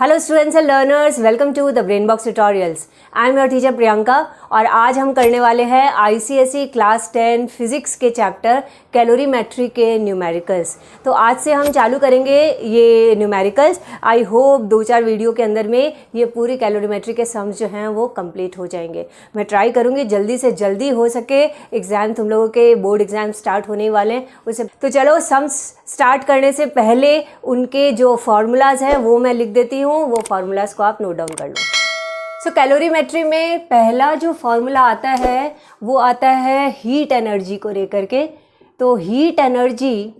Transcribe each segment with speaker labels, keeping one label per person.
Speaker 1: Hello students and learners, welcome to the Brainbox tutorials. I am your teacher Priyanka और आज हम करने वाले हैं I.C.S.E क्लास 10 फिजिक्स के चैप्टर कैलोरीमेट्री के न्यूमेरिकल्स। तो आज से हम चालू करेंगे ये न्यूमेरिकल्स। आई होप 2-4 वीडियो के अंदर में ये पूरी कैलोरीमेट्री के सम्स जो हैं वो कंप्लीट हो जाएंगे। मैं ट्राई करूँगी जल्दी से जल्दी हो सके। एग्ज़ाम तुम लोगों के बोर्ड एग्ज़ाम स्टार्ट होने वाले हैं उससे तो चलो सम्स स्टार्ट करने से पहले उनके जो फार्मूलाज हैं वो मैं लिख देती हूँ, वो फार्मूलाज को आप नोट डाउन कर लो। सो कैलोरीमेट्री में पहला जो फार्मूला आता है वो आता है हीट एनर्जी को लेकर के। तो हीट एनर्जी,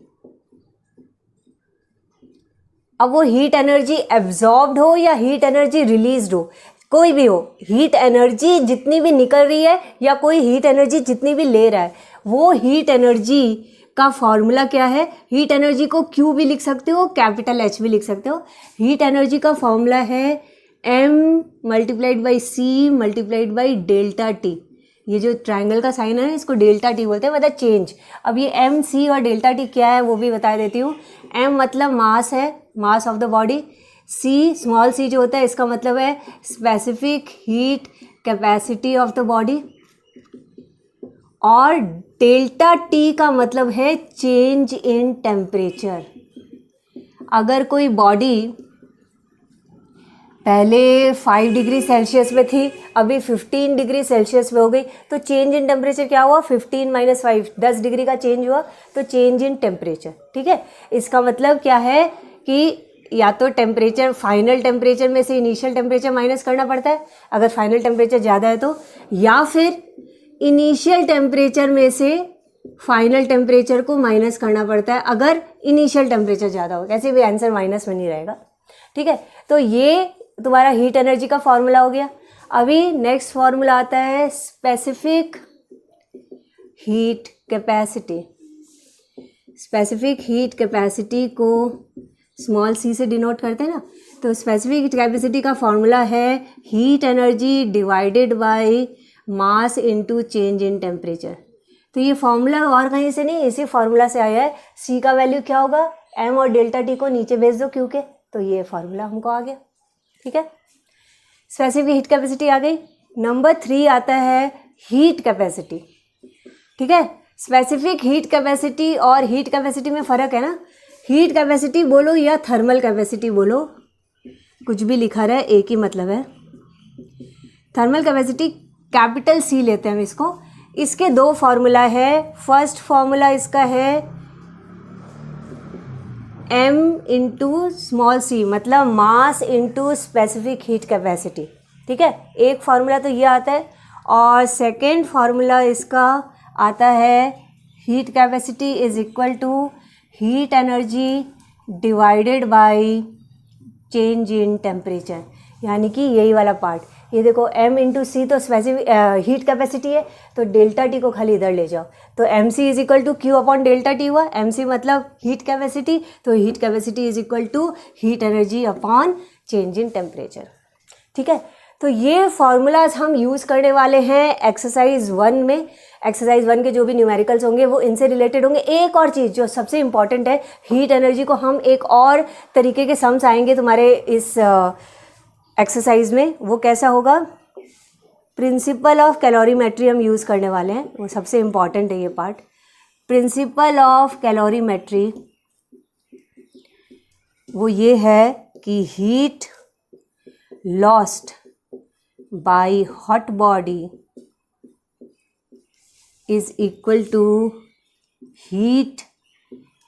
Speaker 1: अब वो हीट एनर्जी एब्जॉर्ब्ड हो या हीट एनर्जी रिलीज्ड हो, कोई भी हो, हीट एनर्जी जितनी भी निकल रही है या कोई हीट एनर्जी जितनी भी ले रहा है, वो हीट एनर्जी का फॉर्मूला क्या है। हीट एनर्जी को Q भी लिख सकते हो, कैपिटल H भी लिख सकते हो। हीट एनर्जी का फॉर्मूला है M × C × डेल्टा T। ये जो ट्रायंगल का साइन है इसको डेल्टा T बोलते हैं, मतलब चेंज। अब ये M, C और डेल्टा T क्या है वो भी बता देती हूँ। M मतलब मास है, mass of the body. C, small c जो होता है इसका मतलब है specific heat capacity of the body. और डेल्टा T का मतलब है चेंज इन टेम्परेचर। अगर कोई बॉडी पहले 5 डिग्री सेल्सियस में थी, अभी 15 डिग्री सेल्सियस में हो गई, तो चेंज इन टेम्परेचर क्या हुआ, 15 - 5, 10 डिग्री का चेंज हुआ, तो चेंज इन टेम्परेचर। ठीक है, इसका मतलब क्या है कि या तो टेम्परेचर, फाइनल टेम्परेचर में से इनिशियल टेम्परेचर माइनस करना पड़ता है अगर फाइनल टेम्परेचर ज़्यादा है तो, या फिर इनिशियल टेम्परेचर में से फाइनल टेम्परेचर को माइनस करना पड़ता है अगर इनिशियल टेम्परेचर ज़्यादा हो। कैसे भी आंसर माइनस में नहीं रहेगा। ठीक है, तो ये तुम्हारा हीट एनर्जी का फॉर्मूला हो गया। अभी नेक्स्ट फॉर्मूला आता है specific heat capacity. Specific heat capacity को स्मॉल c से डिनोट करते हैं ना, तो स्पेसिफिक हीट कैपेसिटी का फॉर्मूला है heat energy divided by mass into change in temperature. तो ये फॉर्मूला और कहीं से नहीं, इसी फॉर्मूला से आया है। C का वैल्यू क्या होगा, M और डेल्टा T को नीचे भेज दो Q के, तो ये फॉर्मूला हमको आ गया। ठीक है, स्पेसिफिक हीट कैपेसिटी आ गई। नंबर 3 आता है हीट कैपेसिटी। ठीक है, स्पेसिफिक हीट कैपेसिटी और हीट कैपेसिटी में फ़र्क है ना। हीट कैपेसिटी बोलो या थर्मल कैपेसिटी बोलो, कुछ भी लिखा रहा है एक ही मतलब है। थर्मल कैपेसिटी कैपिटल C लेते हैं हम इसको। इसके 2 फार्मूला है। फर्स्ट फार्मूला इसका है M × स्मॉल c, मतलब मास इनटू स्पेसिफिक हीट कैपेसिटी। ठीक है, एक फार्मूला तो ये आता है। और सेकेंड फार्मूला इसका आता है heat capacity is equal to heat energy divided by change in temperature, यानी कि यही वाला पार्ट। ये देखो M × C तो स्पेसिफिक हीट कैपेसिटी है, तो डेल्टा T को खाली इधर ले जाओ, तो MC is equal to Q upon delta T हुआ। MC मतलब हीट कैपेसिटी, तो heat capacity is equal to heat energy upon change in temperature. ठीक है, तो ये फार्मूलाज हम यूज़ करने वाले हैं एक्सरसाइज 1 में। एक्सरसाइज 1 के जो भी न्यूमेरिकल्स होंगे वो इनसे रिलेटेड होंगे। एक और चीज़ जो सबसे इंपॉर्टेंट है, हीट एनर्जी को हम एक और तरीके के सम्स आएंगे तुम्हारे इस एक्सरसाइज में। वो कैसा होगा, प्रिंसिपल ऑफ कैलोरीमेट्री हम यूज़ करने वाले हैं, वो सबसे इम्पॉर्टेंट है ये पार्ट। प्रिंसिपल ऑफ कैलोरीमेट्री वो ये है कि heat lost by hot body is equal to heat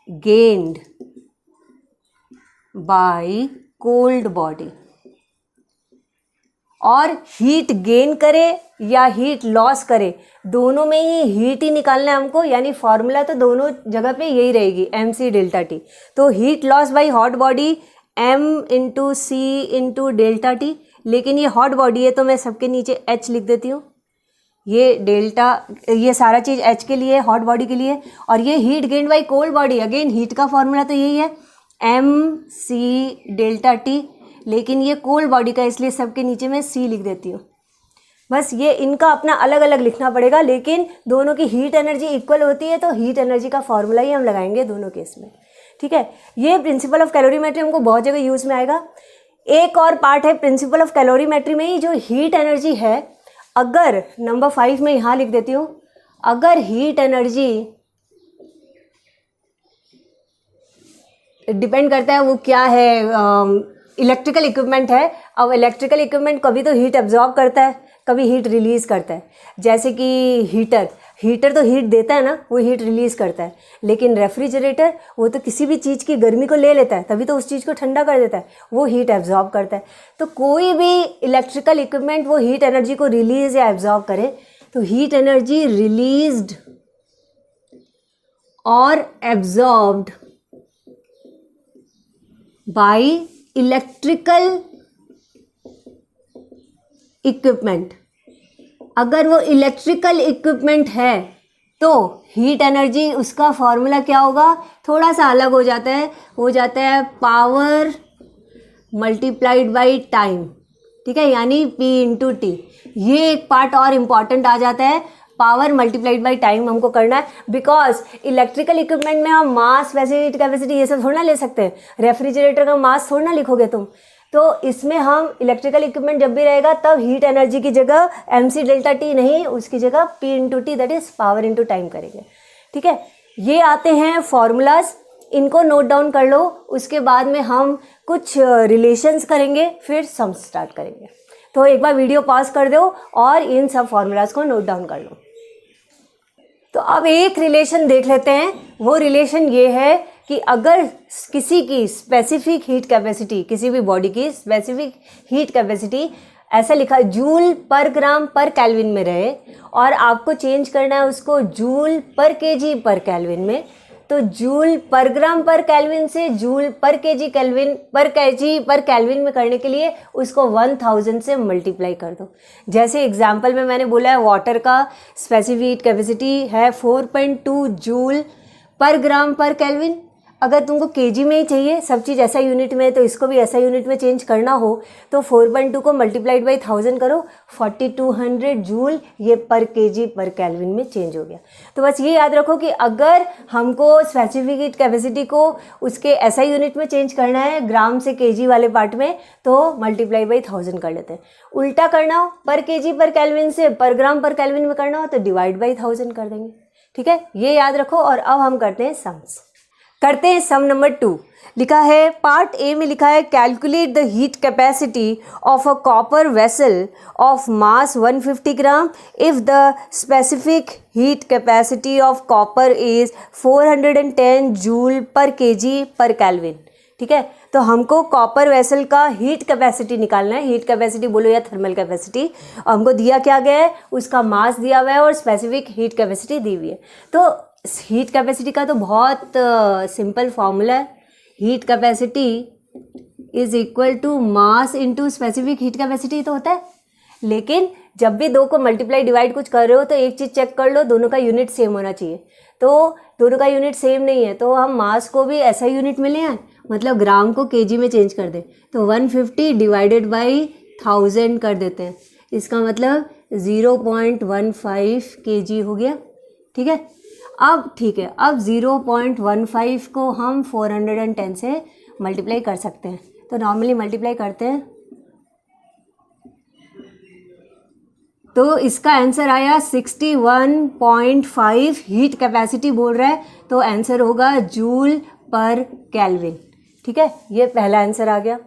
Speaker 1: gained by cold body. और हीट गेन करे या हीट लॉस करे, दोनों में ही हीट ही निकालना है हमको, यानी फॉर्मूला तो दोनों जगह पे यही रहेगी, MC डेल्टा T। तो heat loss by hot body M × C × delta T, लेकिन ये हॉट बॉडी है तो मैं सबके नीचे H लिख देती हूँ। ये डेल्टा, ये सारा चीज़ H के लिए, हॉट बॉडी के लिए। और ये heat gain by cold body, again heat का फॉर्मूला तो यही है MC डेल्टा T, लेकिन ये कोल्ड बॉडी का, इसलिए सबके नीचे मैं C लिख देती हूँ। बस ये इनका अपना अलग अलग लिखना पड़ेगा, लेकिन दोनों की हीट एनर्जी इक्वल होती है, तो हीट एनर्जी का फॉर्मूला ही हम लगाएंगे दोनों केस में। ठीक है, ये प्रिंसिपल ऑफ कैलोरीमेट्री हमको बहुत जगह यूज़ में आएगा। एक और पार्ट है प्रिंसिपल ऑफ कैलोरीमेट्री में ही, जो हीट एनर्जी है, अगर नंबर 5 में यहाँ लिख देती हूँ, अगर हीट एनर्जी डिपेंड करता है वो क्या है, इलेक्ट्रिकल इक्विपमेंट है। अब इलेक्ट्रिकल इक्विपमेंट कभी तो हीट एब्जॉर्ब करता है, कभी हीट रिलीज़ करता है, जैसे कि हीटर तो हीट देता है ना, वो हीट रिलीज़ करता है, लेकिन रेफ्रिजरेटर वो तो किसी भी चीज़ की गर्मी को ले लेता है, तभी तो उस चीज़ को ठंडा कर देता है, वो हीट एब्जॉर्ब करता है। तो कोई भी इलेक्ट्रिकल इक्विपमेंट वो हीट एनर्जी को रिलीज़ या एब्जॉर्ब करे, तो हीट एनर्जी रिलीज्ड और एब्जॉर्ब्ड बाय इलेक्ट्रिकल इक्विपमेंट, अगर वो इलेक्ट्रिकल इक्विपमेंट है तो हीट एनर्जी, उसका फॉर्मूला क्या होगा, थोड़ा सा अलग हो जाता है पावर मल्टीप्लाइड बाय टाइम, ठीक है, यानी P इंटू टी। ये एक पार्ट और इम्पॉर्टेंट आ जाता है, पावर मल्टीप्लाइड बाय टाइम हमको करना है, बिकॉज इलेक्ट्रिकल इक्विपमेंट में हम मास, वैसे हीट कैपेसिटी ये सब थोड़ा ना ले सकते हैं, रेफ्रिजरेटर का मास थोड़ा ना लिखोगे तुम। तो इसमें हम इलेक्ट्रिकल इक्विपमेंट जब भी रहेगा तब हीट एनर्जी की जगह mc डेल्टा टी नहीं, उसकी जगह P into T, that is power into time करेंगे, ठीक है। ये आते हैं फॉर्मूलाज, इनको नोट डाउन कर लो, उसके बाद में हम कुछ रिलेशंस करेंगे, फिर सम स्टार्ट करेंगे। तो एक बार वीडियो पॉज कर दो और इन सब फॉर्मूलाज को नोट डाउन कर लो। तो अब एक रिलेशन देख लेते हैं, वो रिलेशन ये है कि अगर किसी की स्पेसिफिक हीट कैपेसिटी, किसी भी बॉडी की स्पेसिफिक हीट कैपेसिटी ऐसा लिखा जूल पर ग्राम पर केल्विन में रहे और आपको चेंज करना है उसको जूल पर केजी पर केल्विन में, तो जूल पर ग्राम पर केल्विन से जूल पर केजी पर केल्विन में करने के लिए उसको 1000 से मल्टीप्लाई कर दो। जैसे एग्जांपल में मैंने बोला है वाटर का स्पेसिफिक हीट कैपेसिटी है 4.2 जूल पर ग्राम पर केल्विन। अगर तुमको केजी में ही चाहिए, सब चीज़ ऐसा यूनिट में है, तो इसको भी ऐसा यूनिट में चेंज करना हो तो 4.2 को मल्टीप्लाइड बाई 1000 करो, 4200 जूल ये पर केजी पर केल्विन में चेंज हो गया। तो बस ये याद रखो कि अगर हमको स्पेसिफिक हीट कैपेसिटी को उसके ऐसा यूनिट में चेंज करना है ग्राम से केजी वाले पार्ट में, तो मल्टीप्लाई बाई 1000 कर लेते हैं। उल्टा करना हो पर केजी पर केल्विन से पर ग्राम पर केल्विन में करना हो तो डिवाइड बाई 1000 कर देंगे, ठीक है, ये याद रखो। और अब हम करते हैं सम्स, करते हैं सम नंबर 2। लिखा है पार्ट ए में लिखा है calculate the heat capacity of a copper vessel of mass 150 gram if the specific heat capacity of copper is 410 joule पर केजी पर केल्विन, ठीक है। तो हमको कॉपर वेसल का हीट कैपेसिटी निकालना है, हीट कैपेसिटी बोलो या थर्मल कैपेसिटी, हमको दिया क्या गया है, उसका मास दिया हुआ है और स्पेसिफिक हीट कैपेसिटी दी हुई है। तो हीट कैपेसिटी का तो बहुत सिंपल फॉर्मूला है, heat capacity is equal to mass into specific heat capacity तो होता है, लेकिन जब भी दो को मल्टीप्लाई डिवाइड कुछ कर रहे हो तो एक चीज़ चेक कर लो, दोनों का यूनिट सेम होना चाहिए। तो दोनों का यूनिट सेम नहीं है तो हम मास को भी ऐसा यूनिट में ले आए, मतलब ग्राम को केजी में चेंज कर दें, तो 150 डिवाइडेड बाई 1000 कर देते हैं, इसका मतलब 0.15 केजी हो गया, ठीक है। अब ठीक है, अब 0.15 को हम 410 से मल्टीप्लाई कर सकते हैं, तो नॉर्मली मल्टीप्लाई करते हैं तो इसका आंसर आया 61.5 हीट कैपेसिटी बोल रहा है, तो आंसर होगा जूल पर केल्विन, ठीक है, ये पहला आंसर आ गया।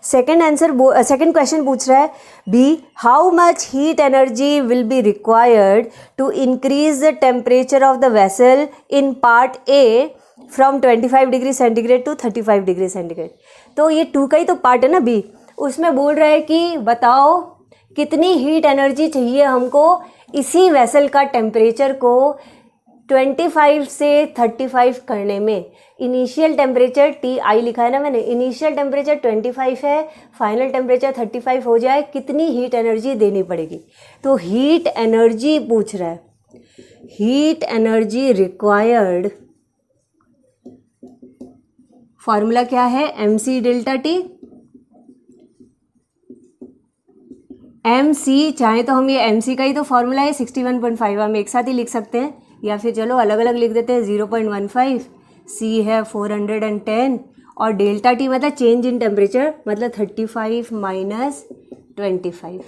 Speaker 1: सेकेंड क्वेश्चन पूछ रहा है B how much heat energy will be required to increase the temperature of the vessel in part A from 25 degree centigrade to 35 degree centigrade. तो ये 2 का ही तो पार्ट है ना बी, उसमें बोल रहा है कि बताओ कितनी हीट एनर्जी चाहिए हमको इसी वेसल का टेम्परेचर को 25 से 35 करने में। इनिशियल टेम्परेचर TI लिखा है ना मैंने, इनिशियल टेम्परेचर 25 है, फाइनल टेम्परेचर 35 हो जाए, कितनी हीट एनर्जी देनी पड़ेगी। तो हीट एनर्जी पूछ रहा है, हीट एनर्जी रिक्वायर्ड, फॉर्मूला क्या है, mc डेल्टा टी, mc चाहे तो हम ये mc का ही तो फॉर्मूला है 61.5, हम एक साथ ही लिख सकते हैं या फिर चलो अलग अलग लिख देते हैं, 0.15, c है 410 और डेल्टा टी मतलब चेंज इन टेम्परेचर, मतलब 35 माइनस 25,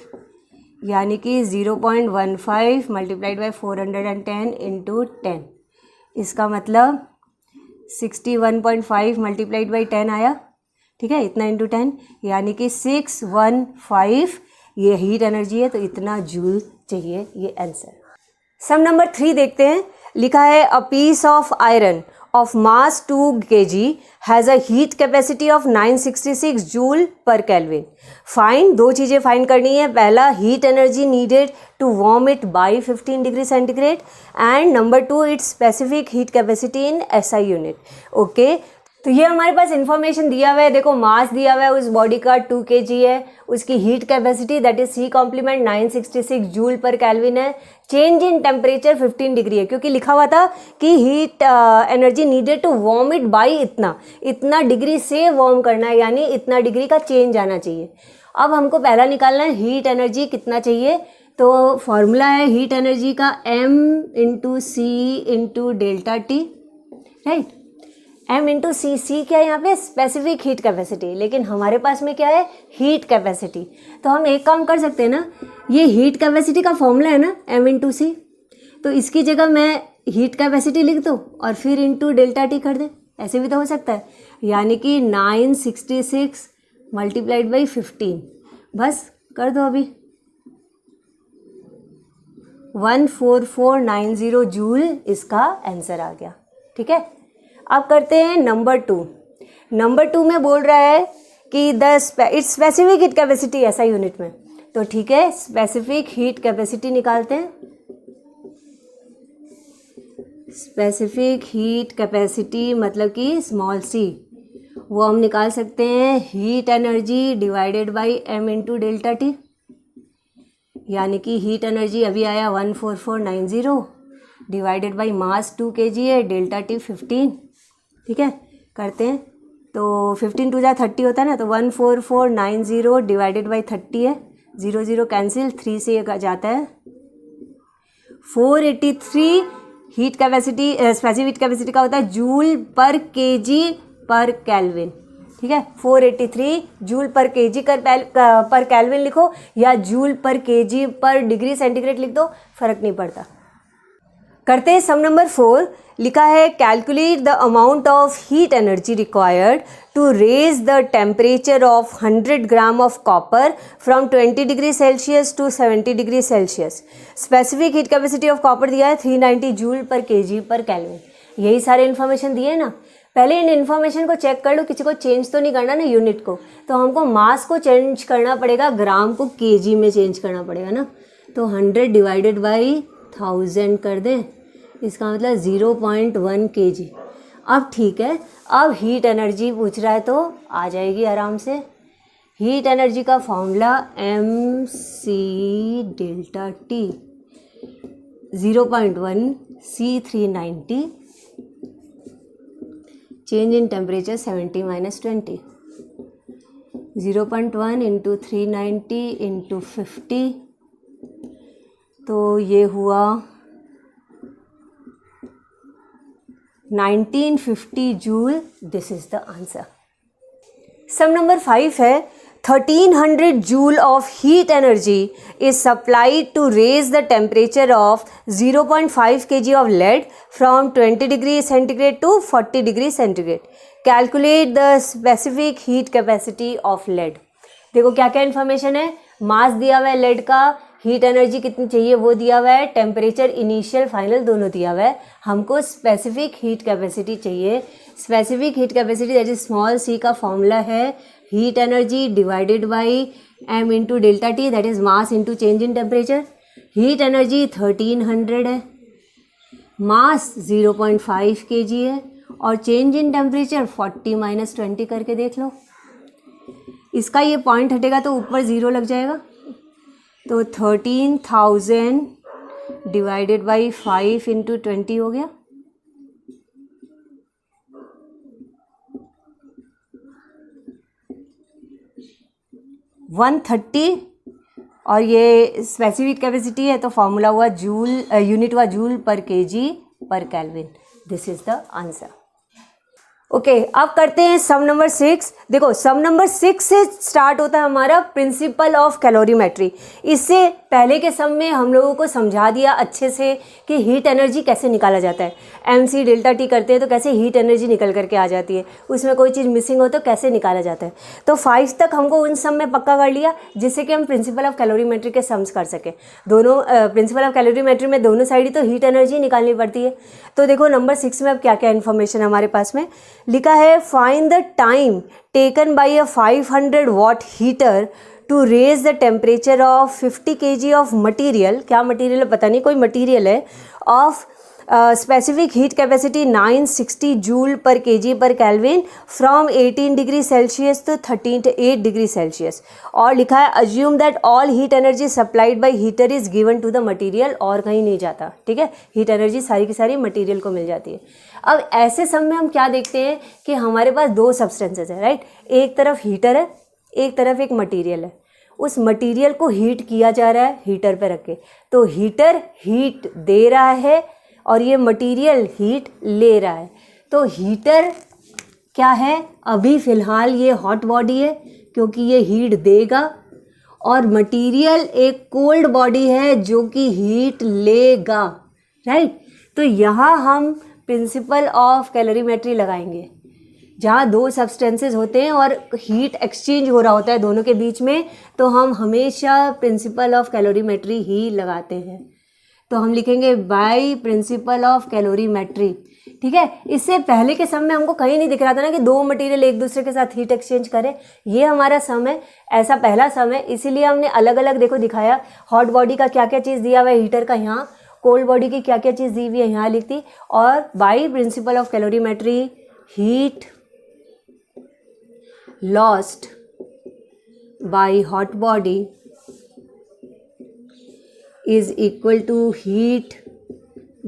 Speaker 1: यानी कि 0.15 मल्टीप्लाइड बाई 410 इंटू 10, इसका मतलब 61.5 मल्टीप्लाइड बाई 10 आया, ठीक है, इतना इंटू 10, यानी कि 615 ये हीट एनर्जी है, तो इतना जूल चाहिए ये आंसर। सम नंबर 3 देखते हैं। लिखा है a piece of iron of mass 2 kg has a heat capacity of 966 joule per kelvin. Find, दो चीज़ें फाइंड करनी है। पहला, heat energy needed to warm it by 15 degree centigrade, and number 2, it's specific heat capacity in SI unit. Okay, तो ये हमारे पास information दिया हुआ है। देखो, मास दिया हुआ है उस बॉडी का 2 kg है, उसकी heat capacity that is C complement 966 joule per kelvin है, चेंज इन टेम्परेचर 15 डिग्री है, क्योंकि लिखा हुआ था कि heat energy needed to warm it by इतना डिग्री से वार्म करना है, यानी इतना डिग्री का चेंज आना चाहिए। अब हमको पहला निकालना है हीट एनर्जी कितना चाहिए, तो फॉर्मूला है हीट एनर्जी का M into C into delta T, right. M into C क्या है यहाँ पे, स्पेसिफिक हीट कैपेसिटी, लेकिन हमारे पास में क्या है, हीट कैपेसिटी। तो हम एक काम कर सकते हैं ना, ये हीट कैपेसिटी का फॉर्मूला है ना M इंटू C, तो इसकी जगह मैं हीट कैपेसिटी लिख दूँ और फिर इंटू डेल्टा टी कर दें, ऐसे भी तो हो सकता है, यानी कि 966 मल्टीप्लाइड बाई 15, बस कर दो अभी, 14490 जूल इसका आंसर आ गया, ठीक है। अब करते हैं नंबर 2। नंबर 2 में बोल रहा है कि it's specific heat capacity SI unit में, तो ठीक है, स्पेसिफिक हीट कैपेसिटी निकालते हैं। स्पेसिफिक हीट कैपेसिटी मतलब कि स्मॉल c, वो हम निकाल सकते हैं heat energy divided by M into delta T, यानी कि हीट एनर्जी अभी आया 14490 डिवाइडेड बाई मास 2 kg है, डेल्टा टी 15, ठीक है, करते हैं। तो 15 टू जा 30 होता है ना, तो 14490 डिवाइडेड बाई 30 है, 0 0 कैंसिल, 3 से जाता है 483 heat capacity, specific heat capacity का होता है joule per kg per kelvin, ठीक है। 483 joule per kg per kelvin लिखो या जूल पर kg पर डिग्री सेंटीग्रेड लिख दो, फर्क नहीं पड़ता। करते हैं सम नंबर 4। लिखा है calculate the amount of heat energy required to raise the temperature of 100 gram of copper from 20 degree Celsius to 70 degree Celsius. Specific heat capacity of copper दिया है 390 joule per kg per kelvin. यही सारे information दिए ना, पहले in information को check कर लो, किसी को चेंज तो नहीं करना ना यूनिट को, तो हमको मास को चेंज करना पड़ेगा, ग्राम को kg में चेंज करना पड़ेगा ना, तो 100 डिवाइडेड बाई 1000 कर दें, इसका मतलब 0.1 kg। अब ठीक है, अब हीट एनर्जी पूछ रहा है तो आ जाएगी आराम से। हीट एनर्जी का formula MC delta T 0.1 C390, change in temperature 70 minus 20, 0.1 into 390 into 50, तो ये हुआ 1950 joule. This is the answer. Sum number 5 है 1300 joule of heat energy is supplied to raise the temperature of 0.5 kg of lead from 20 degree centigrade to 40 degree centigrade. Calculate the specific heat capacity of lead. देखो क्या क्या information है, मास दिया हुआ है lead का, heat energy कितनी चाहिए वो दिया हुआ है, टेम्परेचर इनिशियल फाइनल दोनों दिया हुआ है, हमको स्पेसिफिक हीट कैपेसिटी चाहिए। Specific heat capacity that is small c का फॉर्मूला है heat energy divided by m into delta T that is mass into change in temperature. Heat energy 1300 है, मास 0.5 kg है और चेंज इन टेम्परेचर 40 माइनस 20 करके देख लो। इसका ये पॉइंट हटेगा तो ऊपर 0 लग जाएगा, तो 13,000 डिवाइडेड बाई 5 इंटू 20 हो गया, 130, और ये स्पेसिफिक कैपेसिटी है तो फॉर्मूला हुआ जूल, यूनिट हुआ joule per kg per kelvin. This is the answer. Okay अब करते हैं सम नंबर 6। देखो सम नंबर 6 से स्टार्ट होता है हमारा प्रिंसिपल ऑफ कैलोरीमेट्री। इससे पहले के सम में हम लोगों को समझा दिया अच्छे से कि हीट एनर्जी कैसे निकाला जाता है। MC डेल्टा T करते हैं तो कैसे हीट एनर्जी निकल करके आ जाती है, उसमें कोई चीज़ मिसिंग हो तो कैसे निकाला जाता है। तो 5 तक हमको उन सम में पक्का कर लिया जिससे कि हम प्रिंसिपल ऑफ कैलोरीमेट्री के सम्स कर सकें। दोनों प्रिंसिपल ऑफ कैलोरीमेट्री में दोनों साइड ही तो हीट एनर्जी निकालनी पड़ती है। तो देखो नंबर 6 में अब क्या क्या इन्फॉर्मेशन हमारे पास में लिखा है। Find the time taken by a 500 watt heater to raise the temperature of 50 kg of material. क्या मटीरियल है पता नहीं, कोई मटीरियल है। Of specific heat capacity 960 joule per kg per kelvin from 18 degree Celsius to 38 degree Celsius. और लिखा है assume that all heat energy supplied by heater is given to the material. और कहीं नहीं जाता, ठीक है, हीट एनर्जी सारी की सारी मटेरियल को मिल जाती है। अब ऐसे सम में हम क्या देखते हैं कि हमारे पास दो सब्सटेंसेस है, राइट। एक तरफ हीटर है, एक तरफ एक मटेरियल है। उस मटेरियल को हीट किया जा रहा है हीटर पे रख के, तो हीटर हीट दे रहा है और ये मटेरियल हीट ले रहा है। तो हीटर क्या है, अभी फ़िलहाल ये हॉट बॉडी है क्योंकि ये हीट देगा, और मटेरियल एक कोल्ड बॉडी है जो कि हीट लेगा, राइट। तो यहाँ हम प्रिंसिपल ऑफ कैलोरीमेट्री लगाएंगे। जहाँ दो सब्सटेंसेस होते हैं और हीट एक्सचेंज हो रहा होता है दोनों के बीच में, तो हम हमेशा प्रिंसिपल ऑफ कैलोरीमेट्री ही लगाते हैं। तो हम लिखेंगे बाय प्रिंसिपल ऑफ कैलोरीमेट्री, ठीक है। इससे पहले के सम में हमको कहीं नहीं दिख रहा था ना कि दो मटेरियल एक दूसरे के साथ हीट एक्सचेंज करें। ये हमारा सम है, ऐसा पहला सम है, इसीलिए हमने अलग अलग देखो दिखाया। हॉट बॉडी का क्या क्या चीज़ दिया हुआ है हीटर का यहाँ, कोल्ड बॉडी की क्या क्या चीज़ दी हुई है यहाँ लिख दी। और by principle of calorimetry heat lost by hot body is equal to heat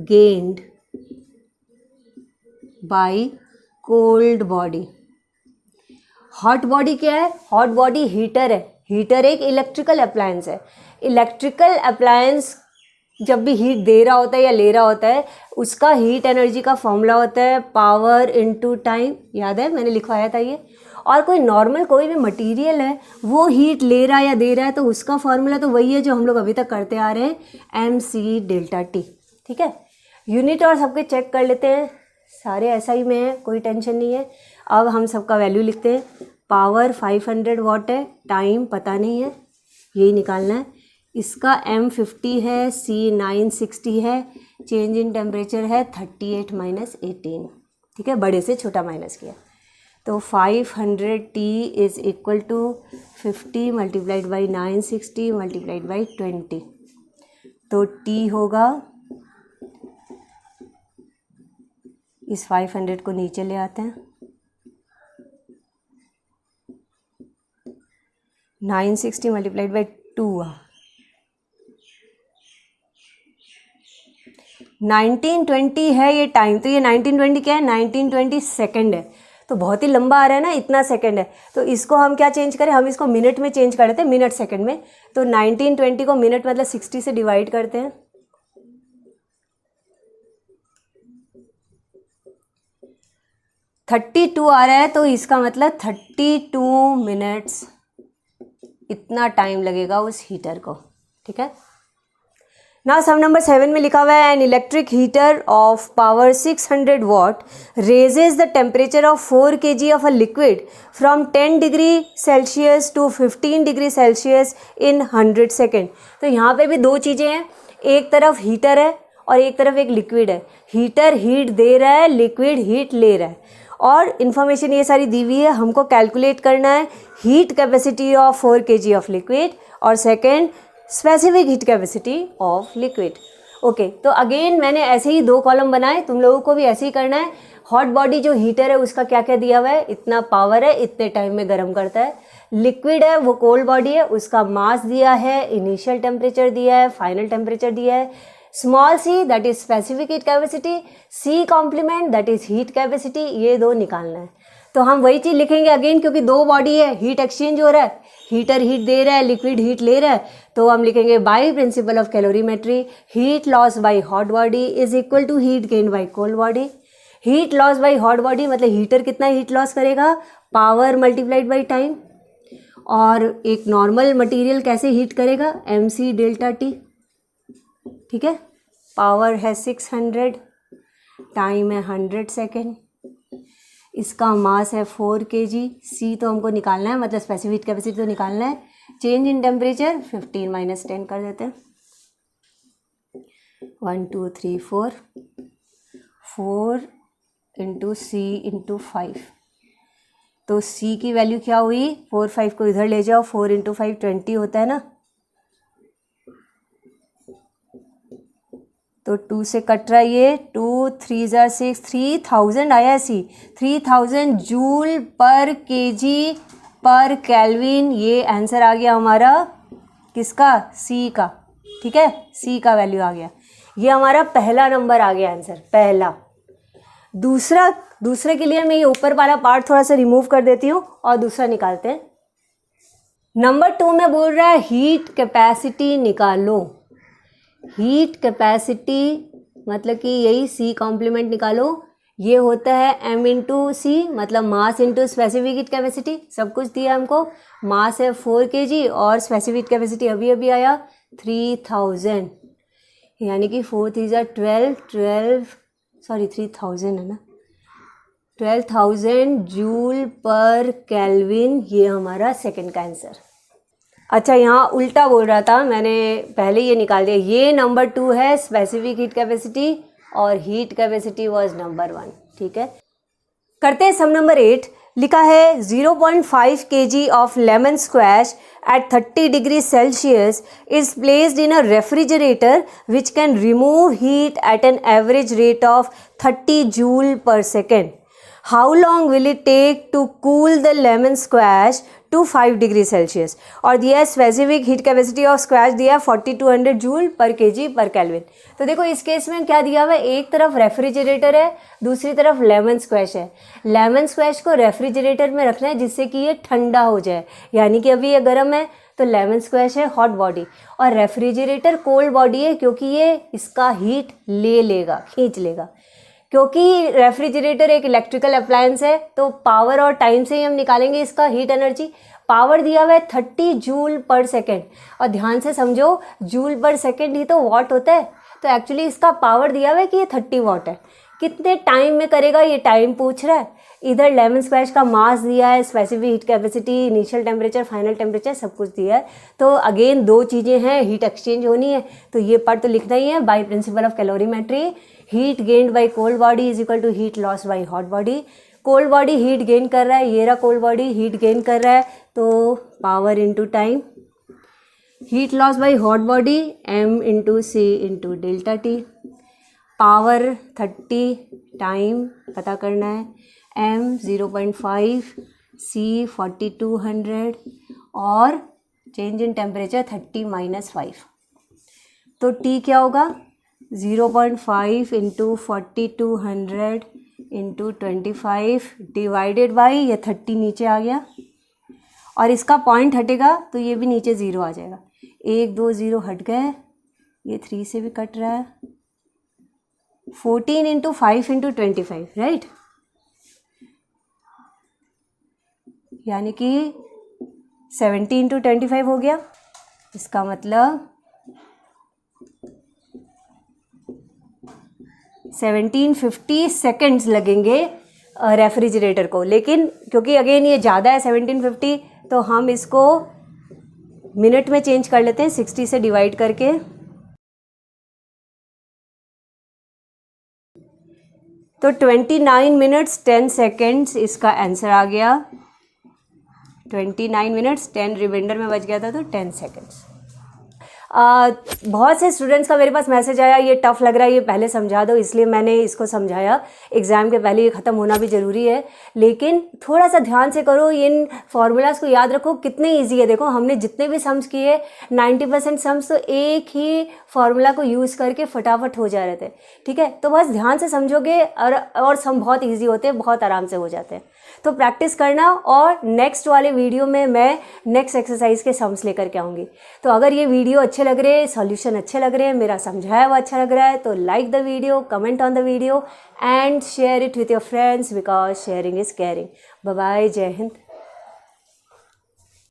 Speaker 1: gained by cold body। Hot body क्या है, हॉट बॉडी हीटर है। हीटर एक इलेक्ट्रिकल अप्लायंस है। इलेक्ट्रिकल अप्लायंस जब भी हीट दे रहा होता है या ले रहा होता है, उसका हीट एनर्जी का फॉर्मूला होता है पावर इनटू टाइम। याद है मैंने लिखवाया था ये। और कोई नॉर्मल कोई भी मटेरियल है वो हीट ले रहा है या दे रहा है तो उसका फॉर्मूला तो वही है जो हम लोग अभी तक करते आ रहे हैं, MC डेल्टा T, ठीक है। यूनिट और सबके चेक कर लेते हैं, सारे ऐसा ही में है, कोई टेंशन नहीं है। अब हम सबका वैल्यू लिखते हैं। पावर 500 वाट है, टाइम पता नहीं है, यही निकालना है। इसका M 50 है, C 960 है, चेंज इन टेम्परेचर है 38 - 18, ठीक है, बड़े से छोटा माइनस किया। तो 500T is equal to 50 multiplied by 960 multiplied by 20। तो T होगा, इस 500 को नीचे ले आते हैं, 960 मल्टीप्लाइड बाई 2 1920 है ये टाइम। तो ये 1920 क्या है, 1920 सेकेंड है। तो बहुत ही लंबा आ रहा है ना, इतना सेकंड है। तो इसको हम क्या चेंज करें, हम इसको मिनट में चेंज कर देते हैं, मिनट सेकंड में। तो 1920 को मिनट मतलब 60 से डिवाइड करते हैं। $32 आ रहा है, तो इसका मतलब 32 मिनट्स इतना टाइम लगेगा उस हीटर को, ठीक है। नाउ सम नंबर 7 में लिखा हुआ है an electric heater of power 600 watt raises the temperature of 4 kg of a liquid from 10 degree Celsius to 15 degree Celsius in 100 second. तो यहाँ पे भी दो चीज़ें हैं, एक तरफ हीटर है और एक तरफ एक लिक्विड है। हीटर हीट दे रहा है, लिक्विड हीट ले रहा है। और इन्फॉर्मेशन ये सारी दी हुई है, हमको कैलकुलेट करना है heat capacity of 4 kg of liquid और second specific heat capacity of liquid. Okay, तो अगेन मैंने ऐसे ही दो कॉलम बनाए, तुम लोगों को भी ऐसे ही करना है। हॉट बॉडी जो हीटर है उसका क्या क्या दिया हुआ है, इतना पावर है, इतने टाइम में गर्म करता है। लिक्विड है वो कोल्ड बॉडी है, उसका मास दिया है, इनिशियल टेम्परेचर दिया है, फाइनल टेम्परेचर दिया है। Small c that is specific heat capacity, C complement that is heat capacity, ये दो निकालना है। तो हम वही चीज़ लिखेंगे अगेन, क्योंकि दो बॉडी है, हीट एक्सचेंज हो रहा है, हीटर हीट दे रहा है, लिक्विड हीट ले रहा है। तो हम लिखेंगे by principle of calorimetry heat loss by hot body is equal to heat gain by cold body. Heat loss by hot body मतलब हीटर कितना हीट लॉस करेगा, पावर मल्टीप्लाइड बाय टाइम। और एक नॉर्मल मटेरियल कैसे heat करेगा, mc delta T, ठीक है। Power है 600, टाइम है 100 सेकेंड, इसका मास है 4 kg, सी तो हमको निकालना है मतलब स्पेसिफिक हीट कैपेसिटी तो निकालना है। चेंज इन टेम्परेचर 15 माइनस 10 कर देते हैं, 1 2 3 4 इंटू सी इंटू 5, तो सी की वैल्यू क्या हुई, 4 5 को इधर ले जाओ, 4 इंटू 5 20 होता है ना, तो 2 से कट रहा है ये, 2 3 6, 3000 आया सी, 3000 जूल पर केजी पर केल्विन, ये आंसर आ गया हमारा किसका, सी का, ठीक है, सी का वैल्यू आ गया। ये हमारा पहला नंबर आ गया आंसर, पहला। दूसरे के लिए मैं ये ऊपर वाला पार्ट थोड़ा सा रिमूव कर देती हूँ और दूसरा निकालते हैं। नंबर 2 में बोल रहा है हीट कैपेसिटी निकालो। हीट कैपेसिटी मतलब कि यही सी कॉम्प्लीमेंट निकालो, ये होता है m इंटू सी मतलब mass into specific heat capacity, सब कुछ दिया हमको। मास है 4 kg और स्पेसिफिक हीट कैपेसिटी अभी अभी आया 3000, यानी कि 4 3 12 3000 है ना, 12,000 जूल पर केल्विन, ये हमारा सेकंड का आंसर। अच्छा यहाँ उल्टा बोल रहा था, मैंने पहले ये निकाल दिया, ये नंबर 2 है स्पेसिफिक हीट कैपेसिटी और हीट कैपेसिटी वाज नंबर 1, ठीक है। करते हैं सम नंबर 8। लिखा है 0.5 kg of lemon squash at 30 degrees Celsius is placed in a refrigerator which can remove heat at an average rate of 30 joule per second. How long will it take to cool the lemon squash to 5 degrees Celsius? और दिया है specific heat capacity of squash दिया है 4200 joule पर KG पर kelvin. तो देखो इस केस में क्या दिया हुआ है, एक तरफ रेफ्रिजरेटर है, दूसरी तरफ लेमन स्क्वैश है। लेमन स्क्वैश को रेफ्रिजरेटर में रखना है जिससे कि ये ठंडा हो जाए, यानी कि अभी ये गर्म है तो लेमन स्क्वैश है हॉट बॉडी और रेफ्रिजरेटर कोल्ड बॉडी है क्योंकि ये इसका हीट ले लेगा, खींच लेगा। क्योंकि रेफ्रिजरेटर एक इलेक्ट्रिकल अप्लायंस है तो पावर और टाइम से ही हम निकालेंगे इसका हीट एनर्जी। पावर दिया हुआ है 30 जूल पर सेकेंड, और ध्यान से समझो जूल पर सेकेंड ही तो वॉट होता है, तो एक्चुअली इसका पावर दिया हुआ है कि ये 30 वॉट है। कितने टाइम में करेगा ये टाइम पूछ रहा है। इधर लेमन स्क्वैश का मास दिया है, specific heat capacity, initial temperature, final temperature, सब कुछ दिया है। तो अगेन दो चीज़ें हैं, हीट एक्सचेंज होनी है तो ये पार्ट तो लिखना ही है। By principle of calorimetry heat gained by cold body is equal to heat loss by hot body. Cold body heat gain कर रहा है, ये रहा कोल्ड बॉडी हीट गेन कर रहा है तो power into time. Heat loss by hot body m into C into delta T. Power 30, time पता करना है, m 0.5, c 4200 और चेंज इन टेम्परेचर 30 - 5। तो t क्या होगा 0.5 इंटू 4200 इंटू 25 डिवाइडेड बाई ये 30 नीचे आ गया और इसका पॉइंट हटेगा तो ये भी नीचे 0 आ जाएगा। 1 2 0 हट गए, ये 3 से भी कट रहा है। 14 इंटू 5 इंटू 25 राइट, यानी कि 70 इंटू 25 हो गया। इसका मतलब 1750 सेकेंड्स लगेंगे रेफ्रिजरेटर को, लेकिन क्योंकि अगेन ये ज़्यादा है 1750 तो हम इसको मिनट में चेंज कर लेते हैं 60 से डिवाइड करके। तो 29 मिनट्स 10 सेकेंड्स इसका आंसर आ गया। 29 मिनट्स 10 रिमाइंडर में बच गया था तो 10 सेकेंड्स। बहुत से स्टूडेंट्स का मेरे पास मैसेज आया ये टफ़ लग रहा है, ये पहले समझा दो, इसलिए मैंने इसको समझाया। एग्ज़ाम के पहले ये ख़त्म होना भी ज़रूरी है, लेकिन थोड़ा सा ध्यान से करो, इन फार्मूलाज़ को याद रखो। कितने इजी है, देखो हमने जितने भी सम्स किए 90% सम्स तो एक ही फार्मूला को यूज़ करके फटाफट हो जा रहे थे। ठीक है, तो बस ध्यान से समझोगे और सम बहुत ईजी होते हैं, बहुत आराम से हो जाते हैं। तो प्रैक्टिस करना, और नेक्स्ट वाले वीडियो में मैं नेक्स्ट एक्सरसाइज के सम्स लेकर के आऊँगी। तो अगर ये वीडियो अच्छे लग रहे हैं, सॉल्यूशन अच्छे लग रहे हैं, मेरा समझाया हुआ अच्छा लग रहा है, तो like the video, comment on the video and share it with your friends, because sharing is caring. Bye bye, जय हिंद।